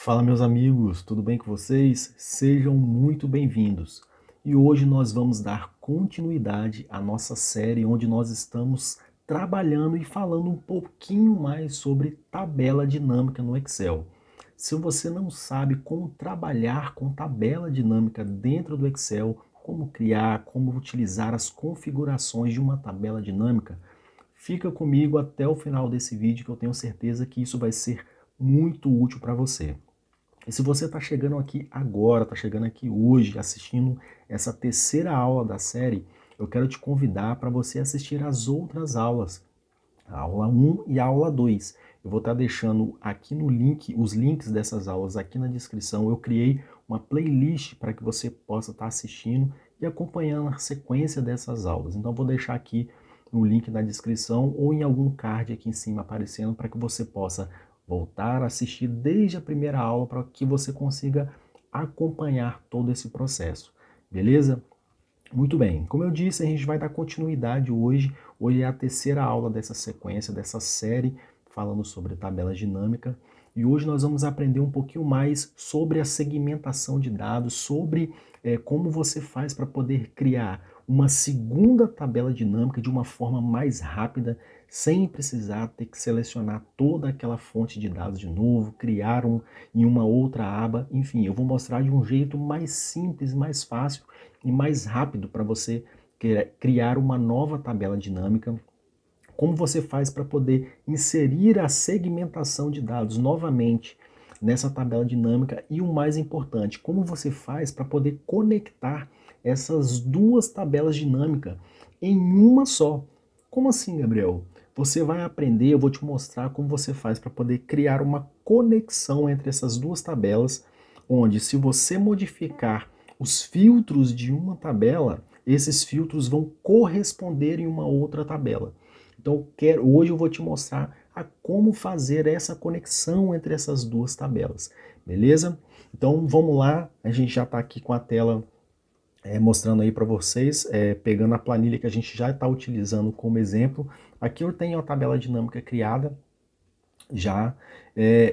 Fala, meus amigos, tudo bem com vocês? Sejam muito bem-vindos. E hoje nós vamos dar continuidade à nossa série onde nós estamos trabalhando e falando um pouquinho mais sobre tabela dinâmica no Excel. Se você não sabe como trabalhar com tabela dinâmica dentro do Excel, como criar, como utilizar as configurações de uma tabela dinâmica, fica comigo até o final desse vídeo que eu tenho certeza que isso vai ser muito útil para você. E se você está chegando aqui agora, está chegando aqui hoje, assistindo essa terceira aula da série, eu quero te convidar para você assistir as outras aulas, a aula 1 e a aula 2. Eu vou estar deixando aqui no link, os links dessas aulas aqui na descrição. Eu criei uma playlist para que você possa estar assistindo e acompanhando a sequência dessas aulas. Então eu vou deixar aqui no link na descrição ou em algum card aqui em cima aparecendo para que você possa voltar a assistir desde a primeira aula para que você consiga acompanhar todo esse processo. Beleza? Muito bem, como eu disse, a gente vai dar continuidade hoje. Hoje é a terceira aula dessa sequência, dessa série, falando sobre tabela dinâmica. E hoje nós vamos aprender um pouquinho mais sobre a segmentação de dados, sobre como você faz para poder criar uma segunda tabela dinâmica de uma forma mais rápida, sem precisar ter que selecionar toda aquela fonte de dados de novo, criar em uma outra aba. Enfim, eu vou mostrar de um jeito mais simples, mais fácil e mais rápido para você criar uma nova tabela dinâmica. Como você faz para poder inserir a segmentação de dados novamente nessa tabela dinâmica e o mais importante, como você faz para poder conectar essas duas tabelas dinâmicas em uma só. Como assim, Gabriel? Você vai aprender, eu vou te mostrar como você faz para poder criar uma conexão entre essas duas tabelas, onde se você modificar os filtros de uma tabela, esses filtros vão corresponder em uma outra tabela. Então, hoje eu vou te mostrar a como fazer essa conexão entre essas duas tabelas, beleza? Então, vamos lá, a gente já está aqui com a tela mostrando aí para vocês, pegando a planilha que a gente já está utilizando como exemplo. Aqui eu tenho a tabela dinâmica criada, já.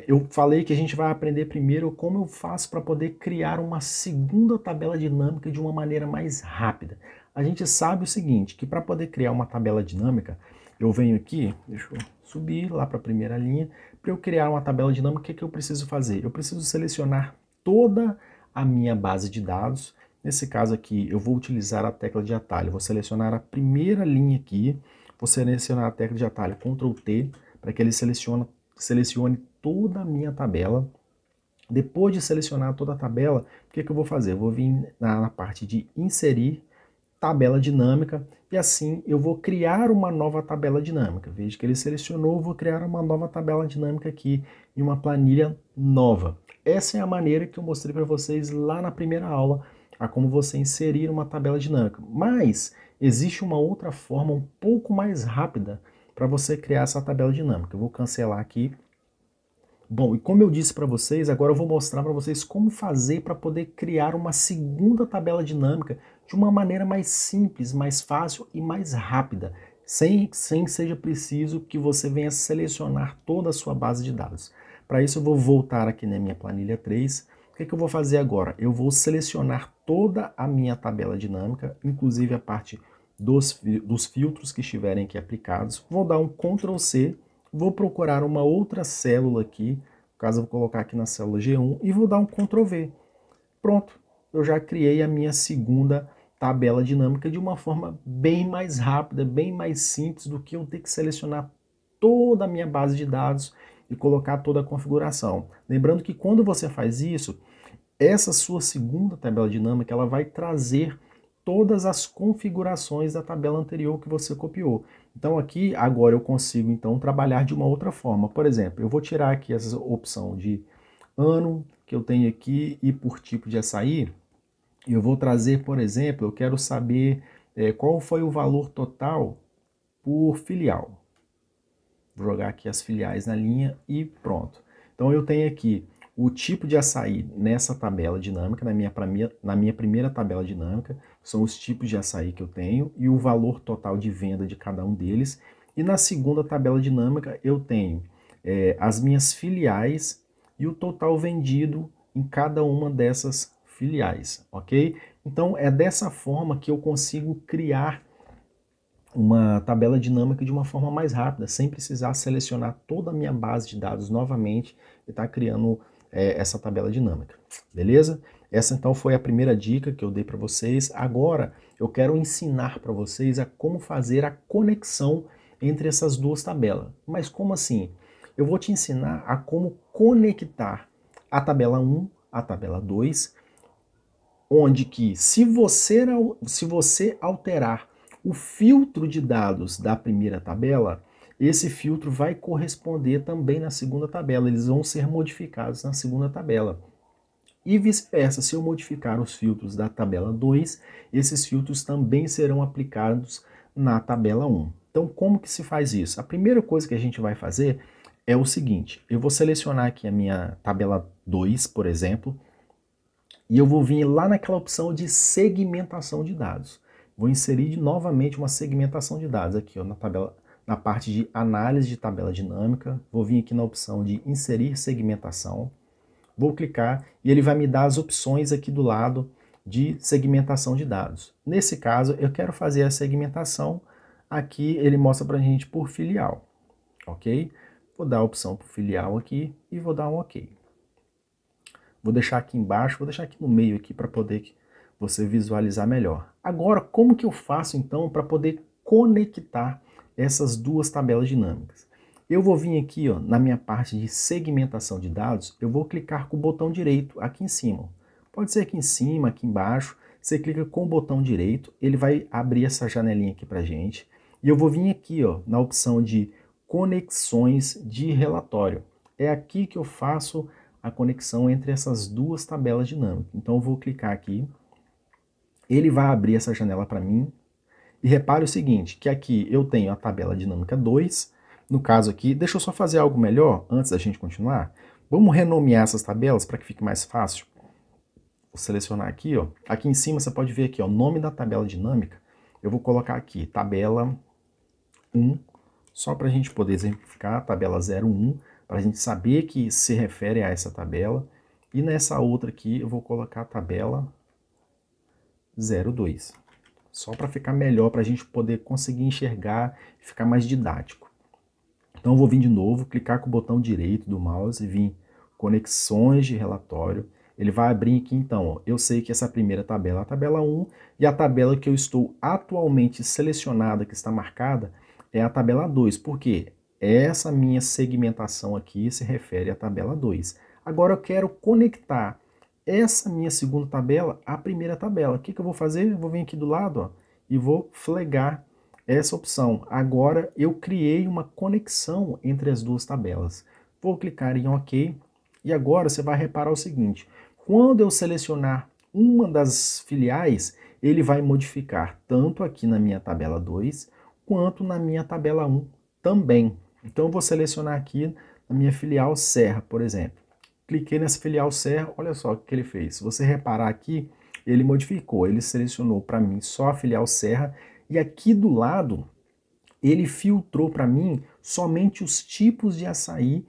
Eu falei que a gente vai aprender primeiro como eu faço para poder criar uma segunda tabela dinâmica de uma maneira mais rápida. A gente sabe o seguinte, que para poder criar uma tabela dinâmica, eu venho aqui, deixa eu subir lá para a primeira linha, para eu criar uma tabela dinâmica, o que, que eu preciso fazer? Eu preciso selecionar toda a minha base de dados. Nesse caso aqui, eu vou utilizar a tecla de atalho, vou selecionar a primeira linha aqui, vou selecionar a tecla de atalho Ctrl T, para que ele selecione toda a minha tabela. Depois de selecionar toda a tabela, o que eu vou fazer? Eu vou vir na parte de inserir tabela dinâmica e assim eu vou criar uma nova tabela dinâmica. Veja que ele selecionou, eu vou criar uma nova tabela dinâmica aqui em uma planilha nova. Essa é a maneira que eu mostrei para vocês lá na primeira aula, a como você inserir uma tabela dinâmica. Mas existe uma outra forma um pouco mais rápida para você criar essa tabela dinâmica. Eu vou cancelar aqui. Bom, e como eu disse para vocês, agora eu vou mostrar para vocês como fazer para poder criar uma segunda tabela dinâmica de uma maneira mais simples, mais fácil e mais rápida, sem seja preciso que você venha selecionar toda a sua base de dados. Para isso eu vou voltar aqui na minha planilha 3. O que eu vou fazer agora? Eu vou selecionar toda a minha tabela dinâmica, inclusive a parte dos filtros que estiverem aqui aplicados. Vou dar um Ctrl C. Vou procurar uma outra célula aqui, no caso eu vou colocar aqui na célula G1 e vou dar um Ctrl V. Pronto, eu já criei a minha segunda tabela dinâmica de uma forma bem mais rápida, bem mais simples do que eu ter que selecionar toda a minha base de dados e colocar toda a configuração. Lembrando que quando você faz isso, essa sua segunda tabela dinâmica ela vai trazer todas as configurações da tabela anterior que você copiou. Então aqui, agora eu consigo então trabalhar de uma outra forma. Por exemplo, eu vou tirar aqui essa opção de ano que eu tenho aqui e por tipo de açaí. Eu vou trazer, por exemplo, eu quero saber qual foi o valor total por filial. Vou jogar aqui as filiais na linha e pronto. Então eu tenho aqui o tipo de açaí nessa tabela dinâmica, na minha primeira tabela dinâmica, são os tipos de açaí que eu tenho e o valor total de venda de cada um deles. E na segunda tabela dinâmica eu tenho as minhas filiais e o total vendido em cada uma dessas filiais, ok? Então é dessa forma que eu consigo criar uma tabela dinâmica de uma forma mais rápida, sem precisar selecionar toda a minha base de dados novamente e estar criando essa tabela dinâmica, beleza? Essa então foi a primeira dica que eu dei para vocês. Agora eu quero ensinar para vocês a como fazer a conexão entre essas duas tabelas. Mas como assim? Eu vou te ensinar a como conectar a tabela 1 à tabela 2, onde que se você alterar o filtro de dados da primeira tabela, esse filtro vai corresponder também na segunda tabela, eles vão ser modificados na segunda tabela. E vice-versa, se eu modificar os filtros da tabela 2, esses filtros também serão aplicados na tabela 1. Então, como que se faz isso? A primeira coisa que a gente vai fazer é o seguinte, eu vou selecionar aqui a minha tabela 2, por exemplo, e eu vou vir lá naquela opção de segmentação de dados. Vou inserir novamente uma segmentação de dados aqui, ó, na parte de análise de tabela dinâmica. Vou vir aqui na opção de inserir segmentação. Vou clicar e ele vai me dar as opções aqui do lado de segmentação de dados. Nesse caso, eu quero fazer a segmentação. Aqui ele mostra para a gente por filial, ok? Vou dar a opção por filial aqui e vou dar um ok. Vou deixar aqui embaixo, vou deixar aqui no meio aqui para poder você visualizar melhor. Agora, como que eu faço então para poder conectar essas duas tabelas dinâmicas? Eu vou vir aqui, ó, na minha parte de segmentação de dados, eu vou clicar com o botão direito aqui em cima. Pode ser aqui em cima, aqui embaixo. Você clica com o botão direito, ele vai abrir essa janelinha aqui para gente. E eu vou vir aqui, ó, na opção de conexões de relatório. É aqui que eu faço a conexão entre essas duas tabelas dinâmicas. Então eu vou clicar aqui, ele vai abrir essa janela para mim, e repare o seguinte, que aqui eu tenho a tabela dinâmica 2, no caso aqui, deixa eu só fazer algo melhor antes da gente continuar. Vamos renomear essas tabelas para que fique mais fácil. Vou selecionar aqui, ó. Aqui em cima você pode ver aqui, ó, o nome da tabela dinâmica. Eu vou colocar aqui, tabela 1, só para a gente poder exemplificar, tabela 01, para a gente saber que se refere a essa tabela. E nessa outra aqui eu vou colocar a tabela 02. Só para ficar melhor, para a gente poder conseguir enxergar e ficar mais didático. Então eu vou vir de novo, clicar com o botão direito do mouse e vir conexões de relatório. Ele vai abrir aqui então, ó, eu sei que essa primeira tabela é a tabela 1 e a tabela que eu estou atualmente selecionada, que está marcada, é a tabela 2. Por quê? Essa minha segmentação aqui se refere à tabela 2. Agora eu quero conectar essa minha segunda tabela à primeira tabela. O que eu vou fazer? Eu vou vir aqui do lado, ó, e vou flegar essa opção. Agora eu criei uma conexão entre as duas tabelas. Vou clicar em OK e agora você vai reparar o seguinte, quando eu selecionar uma das filiais, ele vai modificar tanto aqui na minha tabela 2, quanto na minha tabela 1 também. Então eu vou selecionar aqui na minha filial Serra, por exemplo. Cliquei nessa filial Serra, olha só o que ele fez. Se você reparar aqui, ele modificou, ele selecionou para mim só a filial Serra e aqui do lado ele filtrou para mim somente os tipos de açaí,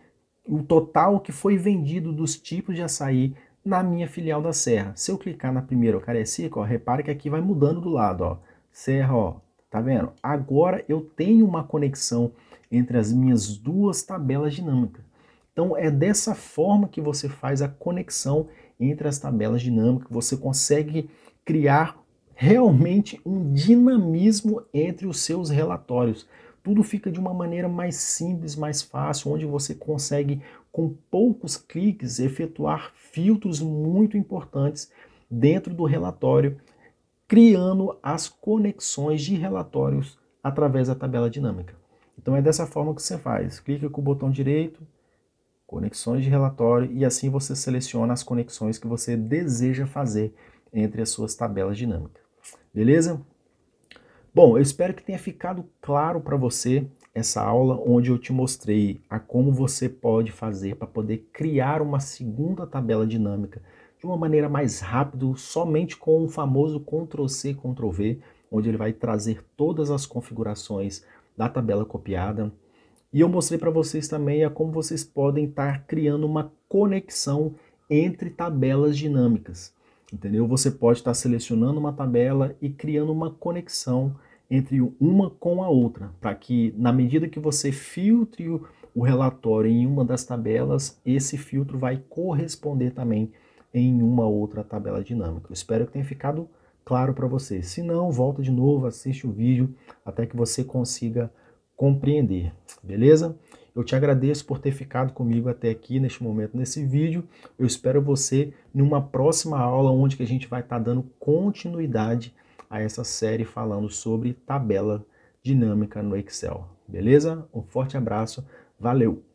o total que foi vendido dos tipos de açaí na minha filial da Serra. Se eu clicar na primeira, o Cariacica, ó, repare que aqui vai mudando do lado, ó. Serra, ó, tá vendo? Agora eu tenho uma conexão entre as minhas duas tabelas dinâmicas. Então é dessa forma que você faz a conexão entre as tabelas dinâmicas, você consegue criar realmente um dinamismo entre os seus relatórios. Tudo fica de uma maneira mais simples, mais fácil, onde você consegue, com poucos cliques, efetuar filtros muito importantes dentro do relatório, criando as conexões de relatórios através da tabela dinâmica. Então é dessa forma que você faz. Clica com o botão direito, conexões de relatório, e assim você seleciona as conexões que você deseja fazer entre as suas tabelas dinâmicas. Beleza? Bom, eu espero que tenha ficado claro para você essa aula onde eu te mostrei a como você pode fazer para poder criar uma segunda tabela dinâmica de uma maneira mais rápida, somente com o famoso Ctrl+C, Ctrl+V, onde ele vai trazer todas as configurações da tabela copiada, E eu mostrei para vocês também como vocês podem estar criando uma conexão entre tabelas dinâmicas, entendeu? Você pode estar selecionando uma tabela e criando uma conexão entre uma com a outra, para que na medida que você filtre o relatório em uma das tabelas, esse filtro vai corresponder também em uma outra tabela dinâmica. Eu espero que tenha ficado claro para você. Se não, volta de novo, assiste o vídeo até que você consiga compreender, beleza? Eu te agradeço por ter ficado comigo até aqui neste momento, nesse vídeo. Eu espero você numa próxima aula, onde que a gente vai estar dando continuidade a essa série falando sobre tabela dinâmica no Excel, beleza? Um forte abraço, valeu!